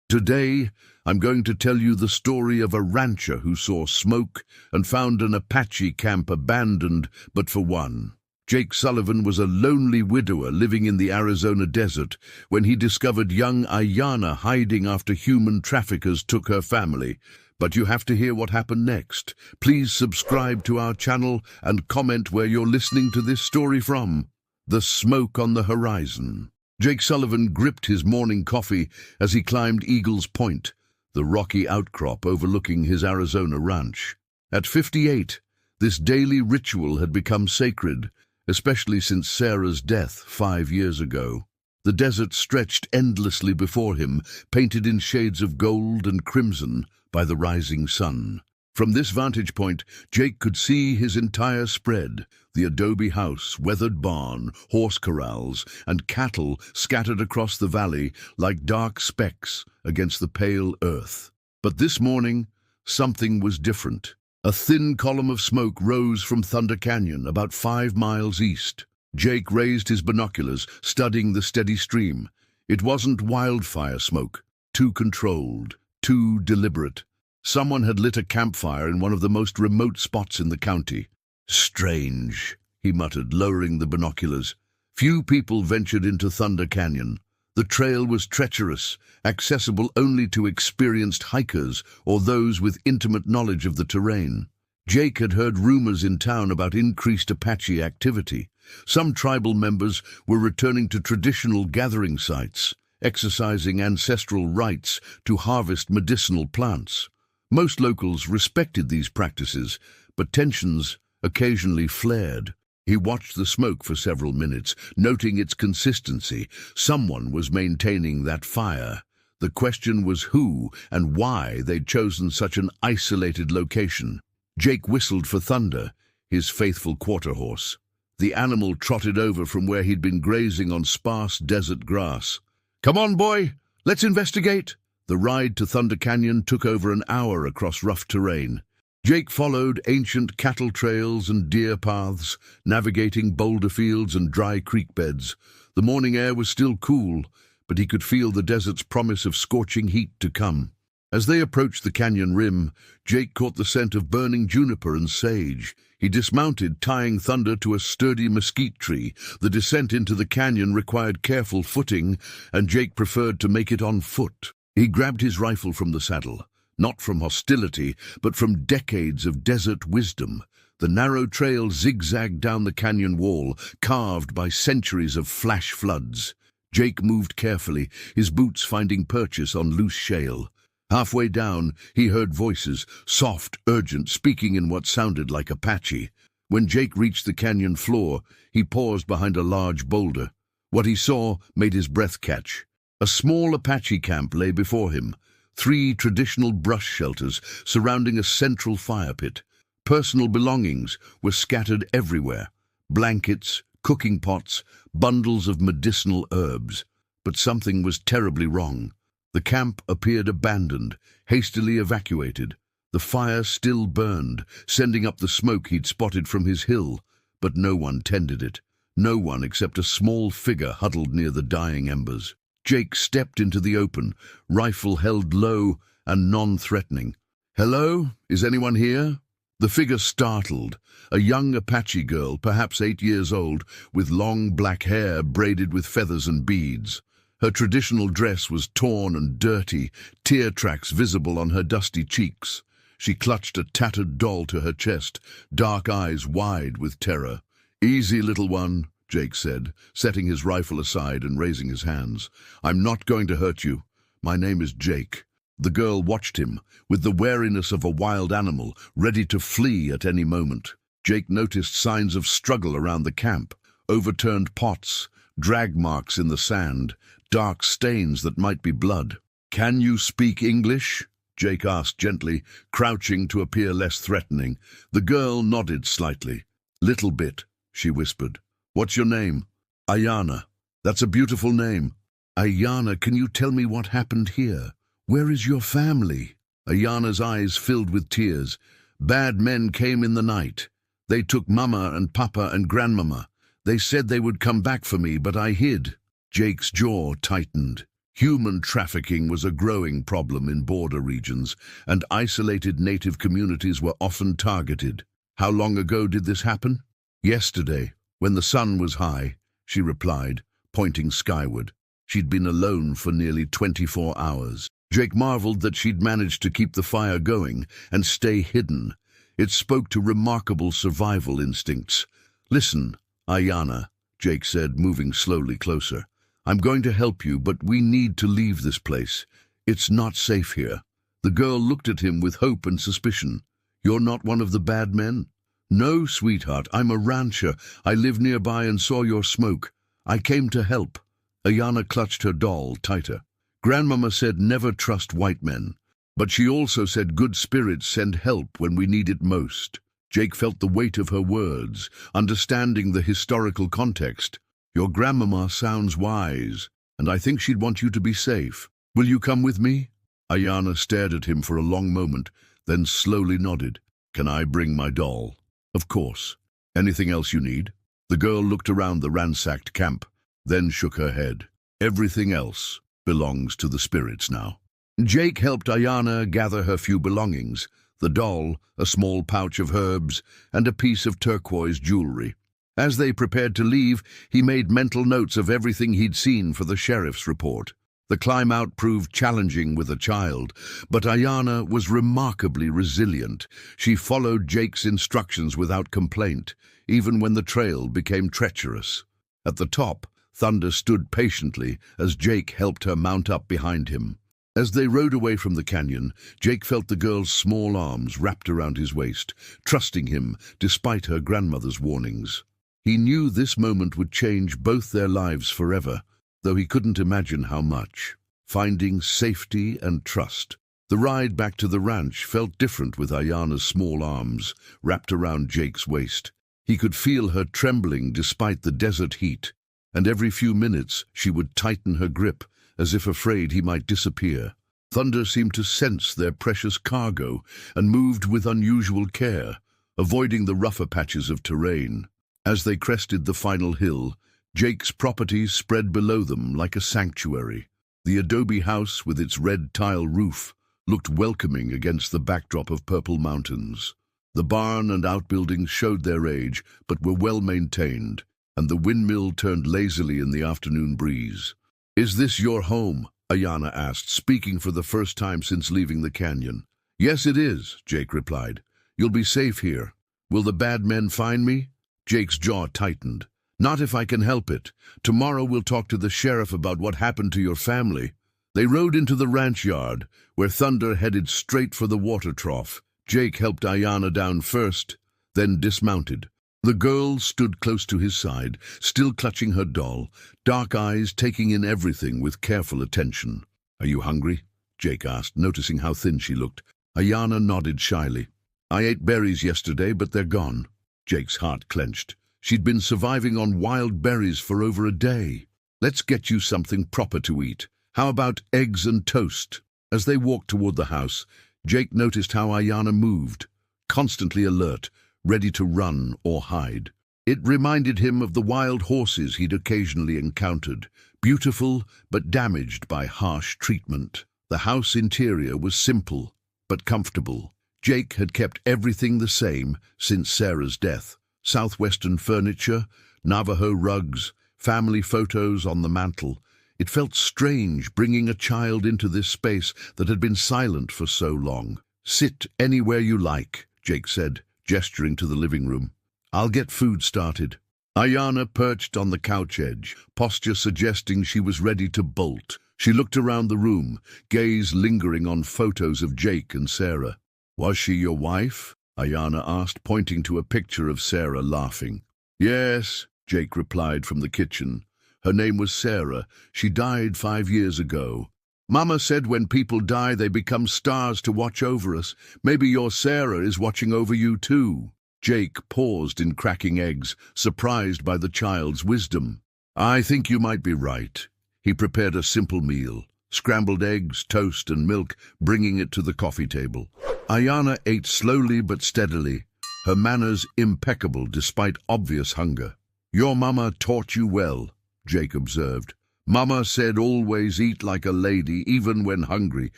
Today, I'm going to tell you the story of a rancher who saw smoke and found an Apache camp abandoned but for one. Jake Sullivan was a lonely widower living in the Arizona desert when he discovered young Aiyana hiding after human traffickers took her family. But you have to hear what happened next. Please subscribe to our channel and comment where you're listening to this story from. The smoke on the horizon. Jake Sullivan gripped his morning coffee as he climbed Eagle's Point, the rocky outcrop overlooking his Arizona ranch. At 58, this daily ritual had become sacred, especially since Sarah's death 5 years ago. The desert stretched endlessly before him, painted in shades of gold and crimson by the rising sun. From this vantage point, Jake could see his entire spread: the adobe house, weathered barn, horse corrals, and cattle scattered across the valley like dark specks against the pale earth. But this morning, something was different. A thin column of smoke rose from Thunder Canyon, about 5 miles east. Jake raised his binoculars, studying the steady stream. It wasn't wildfire smoke, too controlled, too deliberate. Someone had lit a campfire in one of the most remote spots in the county. "Strange," he muttered, lowering the binoculars. Few people ventured into Thunder Canyon. The trail was treacherous, accessible only to experienced hikers or those with intimate knowledge of the terrain. Jake had heard rumors in town about increased Apache activity. Some tribal members were returning to traditional gathering sites, exercising ancestral rites to harvest medicinal plants. Most locals respected these practices, but tensions occasionally flared. He watched the smoke for several minutes, noting its consistency. Someone was maintaining that fire. The question was who and why they'd chosen such an isolated location. Jake whistled for Thunder, his faithful quarter horse. The animal trotted over from where he'd been grazing on sparse desert grass. "Come on, boy, let's investigate." The ride to Thunder Canyon took over an hour across rough terrain. Jake followed ancient cattle trails and deer paths, navigating boulder fields and dry creek beds. The morning air was still cool, but he could feel the desert's promise of scorching heat to come. As they approached the canyon rim, Jake caught the scent of burning juniper and sage. He dismounted, tying Thunder to a sturdy mesquite tree. The descent into the canyon required careful footing, and Jake preferred to make it on foot. He grabbed his rifle from the saddle, not from hostility, but from decades of desert wisdom. The narrow trail zigzagged down the canyon wall, carved by centuries of flash floods. Jake moved carefully, his boots finding purchase on loose shale. Halfway down, he heard voices, soft, urgent, speaking in what sounded like Apache. When Jake reached the canyon floor, he paused behind a large boulder. What he saw made his breath catch. A small Apache camp lay before him, 3 traditional brush shelters surrounding a central fire pit. Personal belongings were scattered everywhere: blankets, cooking pots, bundles of medicinal herbs. But something was terribly wrong. The camp appeared abandoned, hastily evacuated. The fire still burned, sending up the smoke he'd spotted from his hill, but no one tended it. No one except a small figure huddled near the dying embers. Jake stepped into the open, rifle held low and non-threatening. "Hello? Is anyone here?" The figure startled. A young Apache girl, perhaps 8 years old, with long black hair braided with feathers and beads. Her traditional dress was torn and dirty, tear tracks visible on her dusty cheeks. She clutched a tattered doll to her chest, dark eyes wide with terror. "Easy, little one," Jake said, setting his rifle aside and raising his hands. "I'm not going to hurt you. My name is Jake." The girl watched him, with the wariness of a wild animal, ready to flee at any moment. Jake noticed signs of struggle around the camp: overturned pots, drag marks in the sand, dark stains that might be blood. "Can you speak English?" Jake asked gently, crouching to appear less threatening. The girl nodded slightly. "Little bit," she whispered. "What's your name?" "Aiyana." "That's a beautiful name." "Aiyana, can you tell me what happened here? Where is your family?" Aiyana's eyes filled with tears. "Bad men came in the night. They took Mama and Papa and Grandmama. They said they would come back for me, but I hid." Jake's jaw tightened. Human trafficking was a growing problem in border regions, and isolated native communities were often targeted. How long ago did this happen? Yesterday, when the sun was high, she replied, pointing skyward. She'd been alone for nearly 24 hours. Jake marveled that she'd managed to keep the fire going and stay hidden. It spoke to remarkable survival instincts. "Listen, Aiyana," Jake said, moving slowly closer. "I'm going to help you, but we need to leave this place. It's not safe here." The girl looked at him with hope and suspicion. "You're not one of the bad men?" "No, sweetheart, I'm a rancher. I live nearby and saw your smoke. I came to help." Aiyana clutched her doll tighter. "Grandmama said never trust white men, but she also said good spirits send help when we need it most." Jake felt the weight of her words, understanding the historical context. "Your grandmama sounds wise, and I think she'd want you to be safe. Will you come with me?" Aiyana stared at him for a long moment, then slowly nodded. "Can I bring my doll?" "Of course. Anything else you need?" The girl looked around the ransacked camp, then shook her head. "Everything else belongs to the spirits now." Jake helped Aiyana gather her few belongings, the doll, a small pouch of herbs, and a piece of turquoise jewelry. As they prepared to leave, he made mental notes of everything he'd seen for the sheriff's report. The climb out proved challenging with a child, but Aiyana was remarkably resilient. She followed Jake's instructions without complaint, even when the trail became treacherous. At the top, Thunder stood patiently as Jake helped her mount up behind him. As they rode away from the canyon, Jake felt the girl's small arms wrapped around his waist, trusting him despite her grandmother's warnings. He knew this moment would change both their lives forever, though he couldn't imagine how much. Finding safety and trust. The ride back to the ranch felt different with Aiyana's small arms wrapped around Jake's waist. He could feel her trembling despite the desert heat, and every few minutes she would tighten her grip, as if afraid he might disappear. Thunder seemed to sense their precious cargo and moved with unusual care, avoiding the rougher patches of terrain. As they crested the final hill, Jake's property spread below them like a sanctuary. The adobe house with its red tile roof looked welcoming against the backdrop of purple mountains. The barn and outbuildings showed their age, but were well maintained, and the windmill turned lazily in the afternoon breeze. "Is this your home?" Aiyana asked, speaking for the first time since leaving the canyon. "Yes, it is," Jake replied. "You'll be safe here. Will the bad men find me?" Jake's jaw tightened. "Not if I can help it. Tomorrow we'll talk to the sheriff about what happened to your family." They rode into the ranch yard, where Thunder headed straight for the water trough. Jake helped Aiyana down first, then dismounted. The girl stood close to his side, still clutching her doll, dark eyes taking in everything with careful attention. "Are you hungry?" Jake asked, noticing how thin she looked. Aiyana nodded shyly. "I ate berries yesterday, but they're gone." Jake's heart clenched. She'd been surviving on wild berries for over a day. "Let's get you something proper to eat. How about eggs and toast?" As they walked toward the house, Jake noticed how Aiyana moved, constantly alert, ready to run or hide. It reminded him of the wild horses he'd occasionally encountered, beautiful but damaged by harsh treatment. The house interior was simple but comfortable. Jake had kept everything the same since Sarah's death. Southwestern furniture, Navajo rugs, family photos on the mantel. It felt strange bringing a child into this space that had been silent for so long. "Sit anywhere you like," Jake said, gesturing to the living room. "I'll get food started." Aiyana perched on the couch edge, posture suggesting she was ready to bolt. She looked around the room, gaze lingering on photos of Jake and Sarah. "Was she your wife?" Aiyana asked, pointing to a picture of Sarah laughing. "Yes," Jake replied from the kitchen. "Her name was Sarah. She died 5 years ago. Mama said when people die they become stars to watch over us. Maybe your Sarah is watching over you too." Jake paused in cracking eggs, surprised by the child's wisdom. "I think you might be right." He prepared a simple meal, scrambled eggs, toast, and milk, bringing it to the coffee table. Aiyana ate slowly but steadily, her manners impeccable despite obvious hunger. "Your mama taught you well," Jake observed. Mama said always eat like a lady, even when hungry.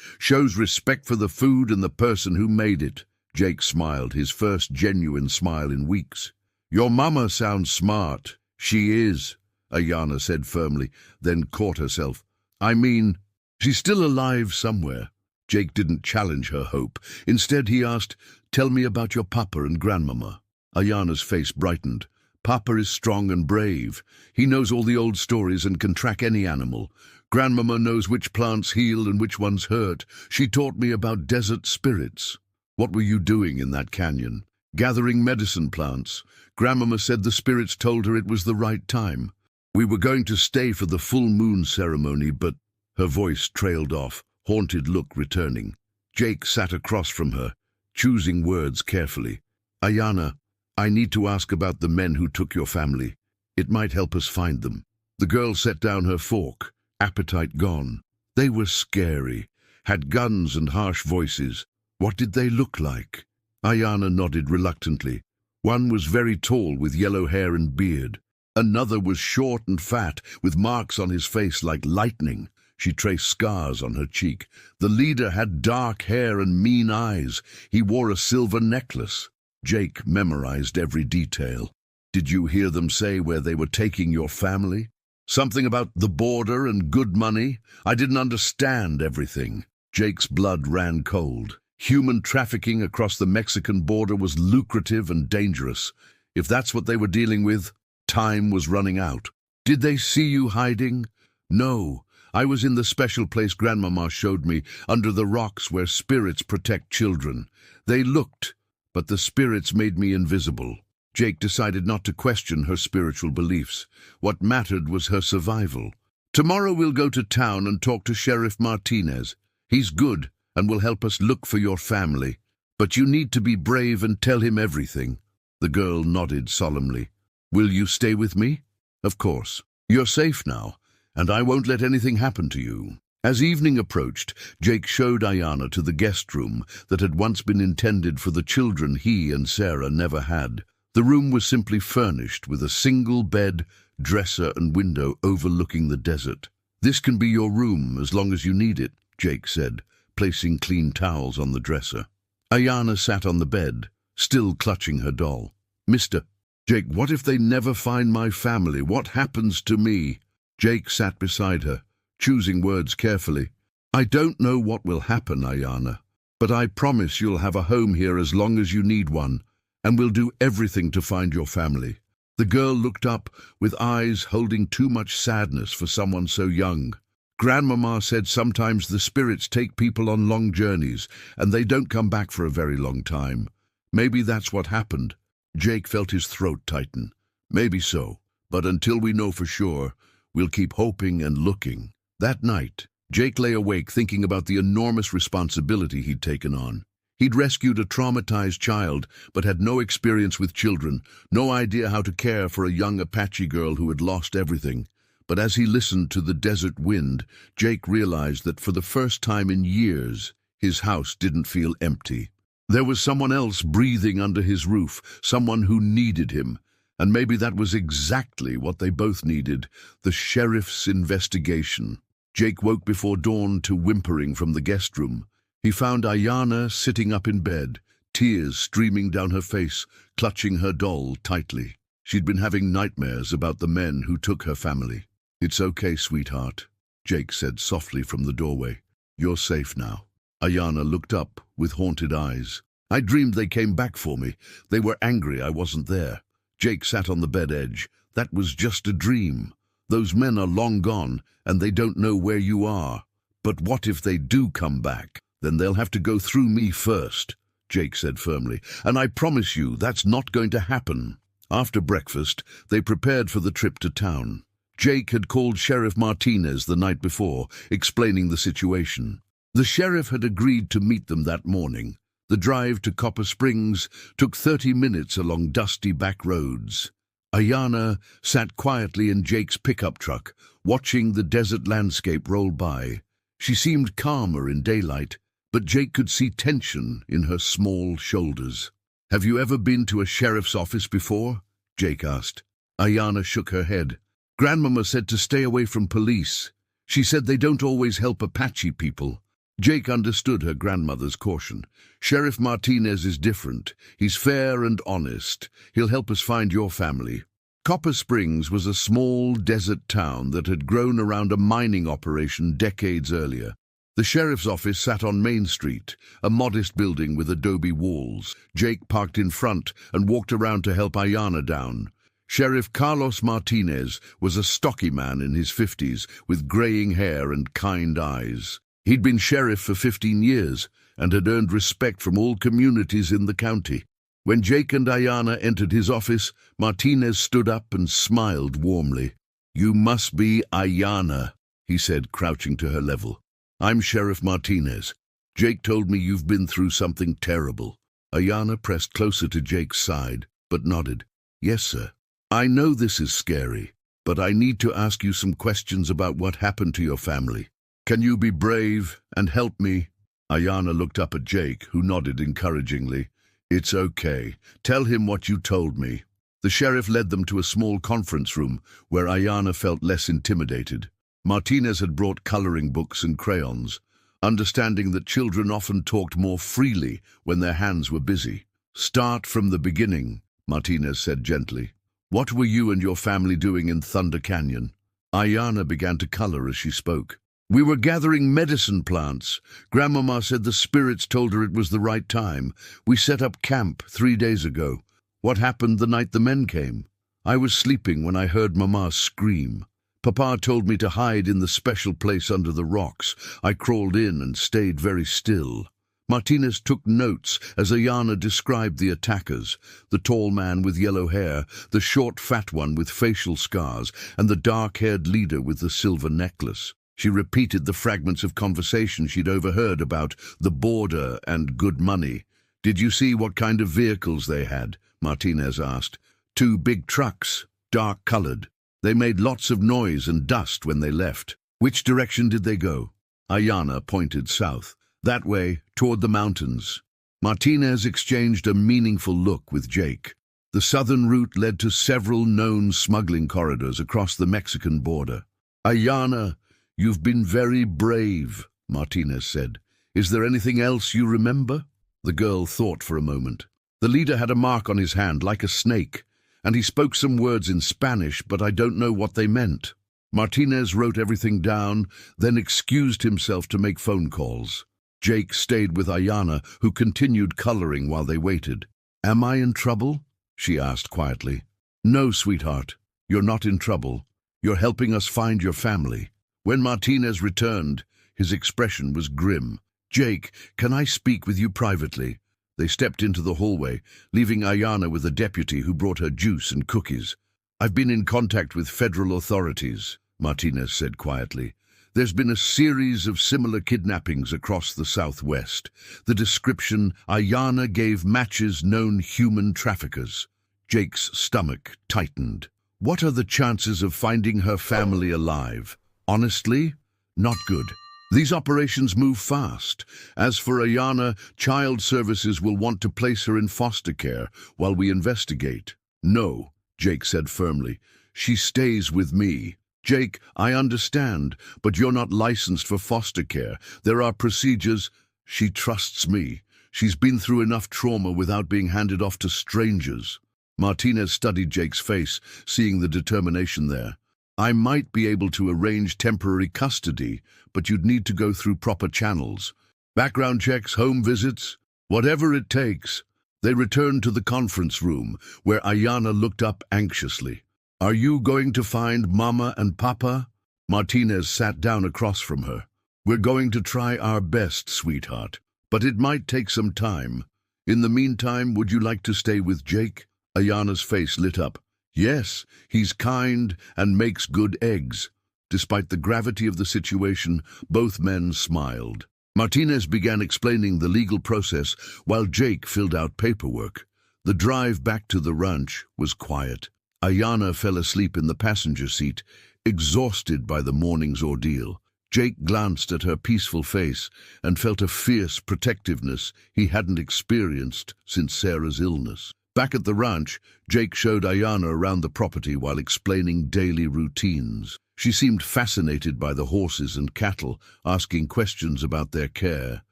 Shows respect for the food and the person who made it. Jake smiled, his first genuine smile in weeks. Your mama sounds smart. She is, Aiyana said firmly, then caught herself. I mean, she's still alive somewhere. Jake didn't challenge her hope. Instead, he asked, tell me about your papa and grandmama. Aiyana's face brightened. Papa is strong and brave. He knows all the old stories and can track any animal. Grandmama knows which plants heal and which ones hurt. She taught me about desert spirits. What were you doing in that canyon? Gathering medicine plants. Grandmama said the spirits told her it was the right time. We were going to stay for the full moon ceremony, but her voice trailed off, haunted look returning. Jake sat across from her, choosing words carefully. Aiyana, I need to ask about the men who took your family. It might help us find them. The girl set down her fork, appetite gone. They were scary, had guns and harsh voices. What did they look like? Aiyana nodded reluctantly. One was very tall with yellow hair and beard. Another was short and fat, with marks on his face like lightning. She traced scars on her cheek. The leader had dark hair and mean eyes. He wore a silver necklace. Jake memorized every detail. Did you hear them say where they were taking your family? Something about the border and good money? I didn't understand everything. Jake's blood ran cold. Human trafficking across the Mexican border was lucrative and dangerous. If that's what they were dealing with, time was running out. Did they see you hiding? No. I was in the special place Grandmama showed me, under the rocks where spirits protect children. They looked, but the spirits made me invisible. Jake decided not to question her spiritual beliefs. What mattered was her survival. Tomorrow we'll go to town and talk to Sheriff Martinez. He's good and will help us look for your family. But you need to be brave and tell him everything. The girl nodded solemnly. Will you stay with me? Of course. You're safe now, and I won't let anything happen to you. As evening approached, Jake showed Aiyana to the guest room that had once been intended for the children he and Sarah never had. The room was simply furnished with a single bed, dresser and window overlooking the desert. This can be your room as long as you need it, Jake said, placing clean towels on the dresser. Aiyana sat on the bed, still clutching her doll. Mr. Jake, what if they never find my family? What happens to me? Jake sat beside her, choosing words carefully. I don't know what will happen, Aiyana, but I promise you'll have a home here as long as you need one, and we'll do everything to find your family. The girl looked up, with eyes holding too much sadness for someone so young. Grandmama said sometimes the spirits take people on long journeys, and they don't come back for a very long time. Maybe that's what happened. Jake felt his throat tighten. Maybe so, but until we know for sure, we'll keep hoping and looking. That night, Jake lay awake thinking about the enormous responsibility he'd taken on. He'd rescued a traumatized child, but had no experience with children, no idea how to care for a young Apache girl who had lost everything. But as he listened to the desert wind, Jake realized that for the first time in years, his house didn't feel empty. There was someone else breathing under his roof, someone who needed him. And maybe that was exactly what they both needed, the sheriff's investigation. Jake woke before dawn to whimpering from the guest room. He found Aiyana sitting up in bed, tears streaming down her face, clutching her doll tightly. She'd been having nightmares about the men who took her family. It's okay, sweetheart, Jake said softly from the doorway. You're safe now. Aiyana looked up with haunted eyes. I dreamed they came back for me. They were angry I wasn't there. Jake sat on the bed edge. That was just a dream. Those men are long gone, and they don't know where you are. But what if they do come back? Then they'll have to go through me first, Jake said firmly. And I promise you that's not going to happen. After breakfast, they prepared for the trip to town. Jake had called Sheriff Martinez the night before, explaining the situation. The sheriff had agreed to meet them that morning. The drive to Copper Springs took 30 minutes along dusty back roads. Aiyana sat quietly in Jake's pickup truck, watching the desert landscape roll by. She seemed calmer in daylight, but Jake could see tension in her small shoulders. Have you ever been to a sheriff's office before? Jake asked. Aiyana shook her head. Grandmama said to stay away from police. She said they don't always help Apache people. Jake understood her grandmother's caution. Sheriff Martinez is different. He's fair and honest. He'll help us find your family. Copper Springs was a small desert town that had grown around a mining operation decades earlier. The sheriff's office sat on Main Street, a modest building with adobe walls. Jake parked in front and walked around to help Aiyana down. Sheriff Carlos Martinez was a stocky man in his 50s with graying hair and kind eyes. He'd been sheriff for 15 years and had earned respect from all communities in the county. When Jake and Aiyana entered his office, Martinez stood up and smiled warmly. "You must be Aiyana," he said, crouching to her level. "I'm Sheriff Martinez. Jake told me you've been through something terrible." Aiyana pressed closer to Jake's side, but nodded. "Yes, sir. I know this is scary, but I need to ask you some questions about what happened to your family. Can you be brave and help me?" Aiyana looked up at Jake, who nodded encouragingly. "It's okay. Tell him what you told me." The sheriff led them to a small conference room where Aiyana felt less intimidated. Martinez had brought coloring books and crayons, understanding that children often talked more freely when their hands were busy. "Start from the beginning," Martinez said gently. "What were you and your family doing in Thunder Canyon?" Aiyana began to color as she spoke. "We were gathering medicine plants. Grandmama said the spirits told her it was the right time. We set up camp 3 days ago. What happened the night the men came? I was sleeping when I heard Mama scream. Papa told me to hide in the special place under the rocks. I crawled in and stayed very still." Martinez took notes as Aiyana described the attackers, the tall man with yellow hair, the short fat one with facial scars, and the dark-haired leader with the silver necklace. She repeated the fragments of conversation she'd overheard about the border and good money. "Did you see what kind of vehicles they had?" Martinez asked. "2 big trucks, dark-colored. They made lots of noise and dust when they left." "Which direction did they go?" Aiyana pointed south. "That way, toward the mountains." Martinez exchanged a meaningful look with Jake. The southern route led to several known smuggling corridors across the Mexican border. "Aiyana, you've been very brave," Martinez said. "Is there anything else you remember?" The girl thought for a moment. "The leader had a mark on his hand like a snake, and he spoke some words in Spanish, but I don't know what they meant." Martinez wrote everything down, then excused himself to make phone calls. Jake stayed with Aiyana, who continued coloring while they waited. "Am I in trouble?" she asked quietly. "No, sweetheart, you're not in trouble. You're helping us find your family." When Martinez returned, his expression was grim. "Jake, can I speak with you privately?" They stepped into the hallway, leaving Aiyana with a deputy who brought her juice and cookies. "I've been in contact with federal authorities," Martinez said quietly. "There's been a series of similar kidnappings across the Southwest. The description Aiyana gave matches known human traffickers." Jake's stomach tightened. "What are the chances of finding her family alive?" "Honestly, not good. These operations move fast. As for Aiyana, Child Services will want to place her in foster care while we investigate." "No," Jake said firmly. "She stays with me." "Jake, I understand, but you're not licensed for foster care. There are procedures." "She trusts me. She's been through enough trauma without being handed off to strangers." Martinez studied Jake's face, seeing the determination there. "I might be able to arrange temporary custody, but you'd need to go through proper channels. Background checks, home visits, whatever it takes." They returned to the conference room, where Aiyana looked up anxiously. "Are you going to find Mama and Papa?" Martinez sat down across from her. "We're going to try our best, sweetheart, but it might take some time. In the meantime, would you like to stay with Jake?" Aiyana's face lit up. "Yes, he's kind and makes good eggs." Despite the gravity of the situation, both men smiled. Martinez began explaining the legal process while Jake filled out paperwork. The drive back to the ranch was quiet. Aiyana fell asleep in the passenger seat, exhausted by the morning's ordeal. Jake glanced at her peaceful face and felt a fierce protectiveness he hadn't experienced since Sarah's illness. Back at the ranch, Jake showed Aiyana around the property while explaining daily routines. She seemed fascinated by the horses and cattle, asking questions about their care.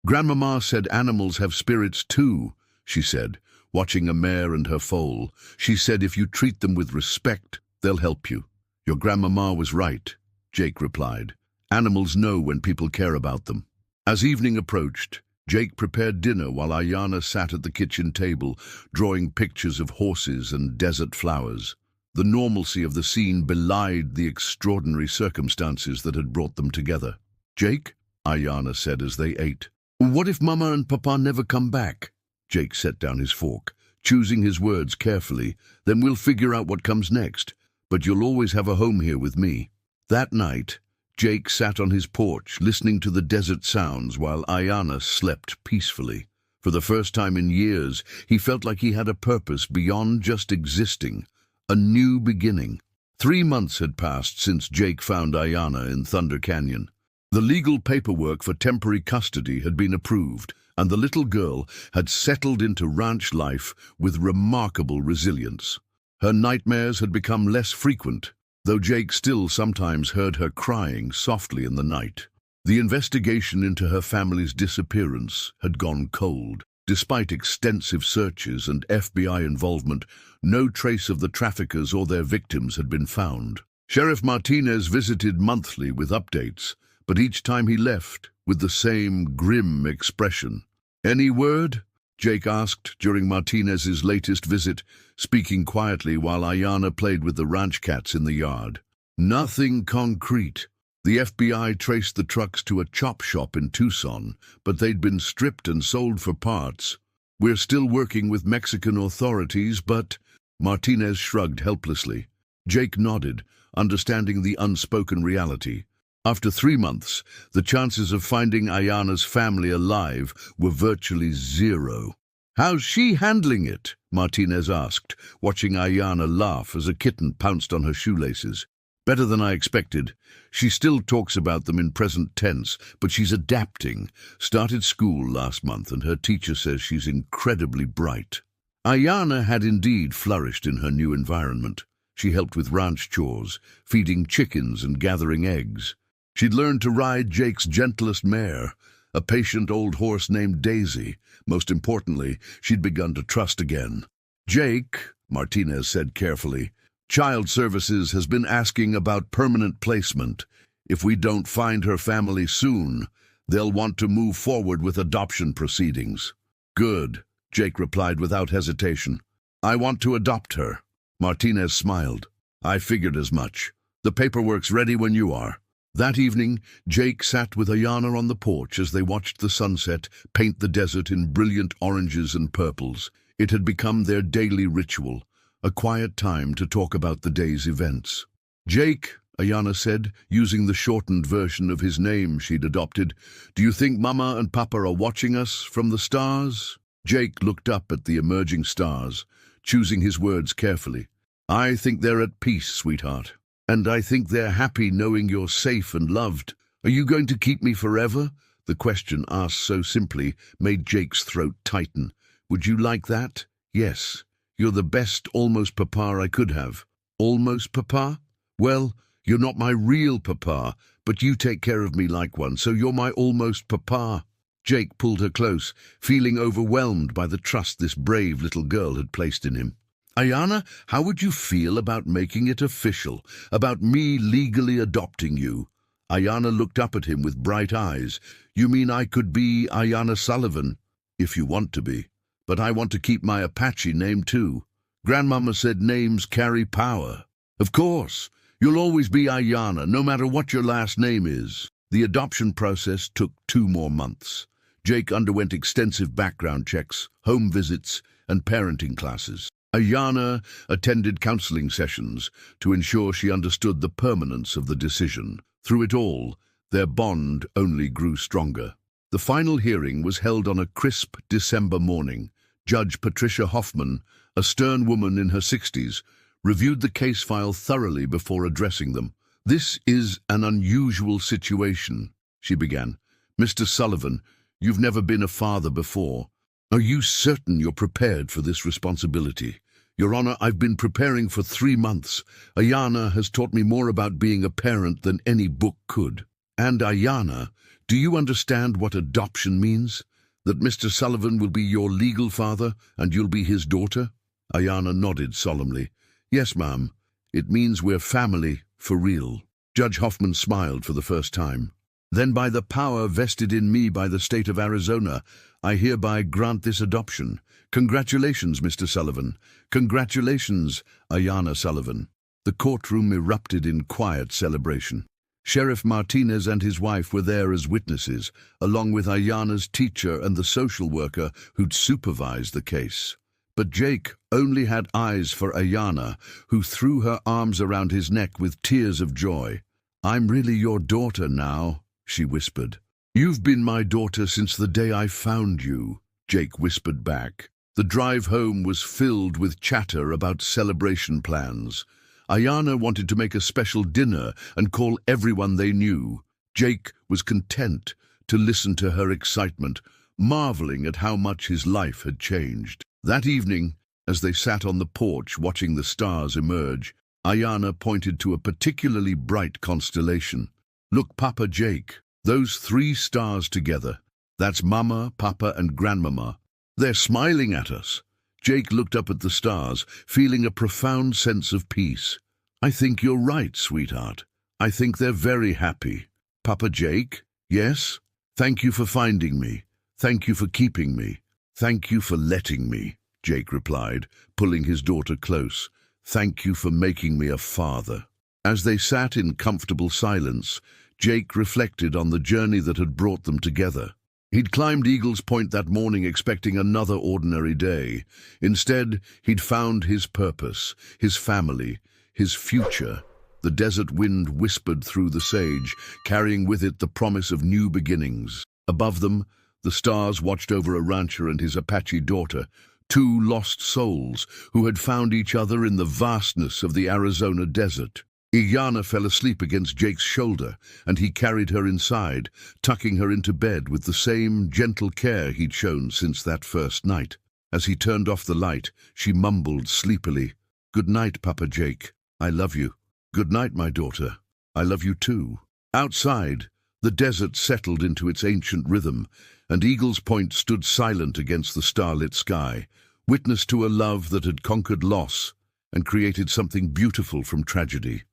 "Grandmama said animals have spirits too," she said, watching a mare and her foal. "She said if you treat them with respect, they'll help you." "Your grandmama was right," Jake replied. "Animals know when people care about them." As evening approached, Jake prepared dinner while Aiyana sat at the kitchen table, drawing pictures of horses and desert flowers. The normalcy of the scene belied the extraordinary circumstances that had brought them together. "Jake," Aiyana said as they ate, "what if Mama and Papa never come back?" Jake set down his fork, choosing his words carefully. "Then we'll figure out what comes next, but you'll always have a home here with me." That night, Jake sat on his porch, listening to the desert sounds while Aiyana slept peacefully. For the first time in years, he felt like he had a purpose beyond just existing, a new beginning. 3 months had passed since Jake found Aiyana in Thunder Canyon. The legal paperwork for temporary custody had been approved, and the little girl had settled into ranch life with remarkable resilience. Her nightmares had become less frequent, though Jake still sometimes heard her crying softly in the night. The investigation into her family's disappearance had gone cold. Despite extensive searches and FBI involvement, no trace of the traffickers or their victims had been found. Sheriff Martinez visited monthly with updates, but each time he left with the same grim expression. "Any word?" Jake asked during Martinez's latest visit, speaking quietly while Aiyana played with the ranch cats in the yard. "Nothing concrete. The FBI traced the trucks to a chop shop in Tucson, but they'd been stripped and sold for parts. We're still working with Mexican authorities, but—" Martinez shrugged helplessly. Jake nodded, understanding the unspoken reality. After 3 months, the chances of finding Aiyana's family alive were virtually zero. "How's she handling it?" Martinez asked, watching Aiyana laugh as a kitten pounced on her shoelaces. "Better than I expected. She still talks about them in present tense, but she's adapting. Started school last month, and her teacher says she's incredibly bright." Aiyana had indeed flourished in her new environment. She helped with ranch chores, feeding chickens and gathering eggs. She'd learned to ride Jake's gentlest mare, a patient old horse named Daisy. Most importantly, she'd begun to trust again. "Jake," Martinez said carefully, "Child Services has been asking about permanent placement. If we don't find her family soon, they'll want to move forward with adoption proceedings." "Good," Jake replied without hesitation. "I want to adopt her." Martinez smiled. "I figured as much. The paperwork's ready when you are." That evening, Jake sat with Aiyana on the porch as they watched the sunset paint the desert in brilliant oranges and purples. It had become their daily ritual, a quiet time to talk about the day's events. "Jake," Aiyana said, using the shortened version of his name she'd adopted, "do you think Mama and Papa are watching us from the stars?" Jake looked up at the emerging stars, choosing his words carefully. "I think they're at peace, sweetheart. And I think they're happy knowing you're safe and loved. Are you going to keep me forever?" The question, asked so simply, made Jake's throat tighten. "Would you like that?" "Yes. You're the best almost papa I could have." "Almost papa? Well, you're not my real papa, but you take care of me like one, so you're my almost papa." Jake pulled her close, feeling overwhelmed by the trust this brave little girl had placed in him. "Aiyana, how would you feel about making it official, about me legally adopting you?" Aiyana looked up at him with bright eyes. "You mean I could be Aiyana Sullivan?" "If you want to be. But I want to keep my Apache name too. Grandmama said names carry power." "Of course. You'll always be Aiyana, no matter what your last name is." The adoption process took 2 more months. Jake underwent extensive background checks, home visits, and parenting classes. Aiyana attended counseling sessions to ensure she understood the permanence of the decision. Through it all, their bond only grew stronger. The final hearing was held on a crisp December morning. Judge Patricia Hoffman, a stern woman in her 60s, reviewed the case file thoroughly before addressing them. "This is an unusual situation," she began. "Mr. Sullivan, you've never been a father before. Are you certain you're prepared for this responsibility? Your Honor, I've been preparing for 3 months. Aiyana has taught me more about being a parent than any book could. And Aiyana, do you understand what adoption means? That Mr. Sullivan will be your legal father and you'll be his daughter? Aiyana nodded solemnly. Yes, ma'am. It means we're family, for real. Judge Hoffman smiled for the first time. Then by the power vested in me by the state of Arizona, I hereby grant this adoption. Congratulations, Mr. Sullivan. Congratulations, Aiyana Sullivan. The courtroom erupted in quiet celebration. Sheriff Martinez and his wife were there as witnesses, along with Aiyana's teacher and the social worker who'd supervised the case. But Jake only had eyes for Aiyana, who threw her arms around his neck with tears of joy. I'm really your daughter now, she whispered. You've been my daughter since the day I found you, Jake whispered back. The drive home was filled with chatter about celebration plans. Aiyana wanted to make a special dinner and call everyone they knew. Jake was content to listen to her excitement, marveling at how much his life had changed. That evening, as they sat on the porch watching the stars emerge, Aiyana pointed to a particularly bright constellation. Look, Papa Jake, those 3 stars together. That's Mama, Papa, and Grandmama. They're smiling at us. Jake looked up at the stars, feeling a profound sense of peace. I think you're right, sweetheart. I think they're very happy. Papa Jake? Yes? Thank you for finding me. Thank you for keeping me. Thank you for letting me, Jake replied, pulling his daughter close. Thank you for making me a father. As they sat in comfortable silence, Jake reflected on the journey that had brought them together. He'd climbed Eagle's Point that morning expecting another ordinary day. Instead, he'd found his purpose, his family, his future. The desert wind whispered through the sage, carrying with it the promise of new beginnings. Above them, the stars watched over a rancher and his Apache daughter, 2 lost souls who had found each other in the vastness of the Arizona desert. Aiyana fell asleep against Jake's shoulder, and he carried her inside, tucking her into bed with the same gentle care he'd shown since that first night. As he turned off the light, she mumbled sleepily, "Good night, Papa Jake. I love you." "Good night, my daughter. I love you too." Outside, the desert settled into its ancient rhythm, and Eagle's Point stood silent against the starlit sky, witness to a love that had conquered loss and created something beautiful from tragedy.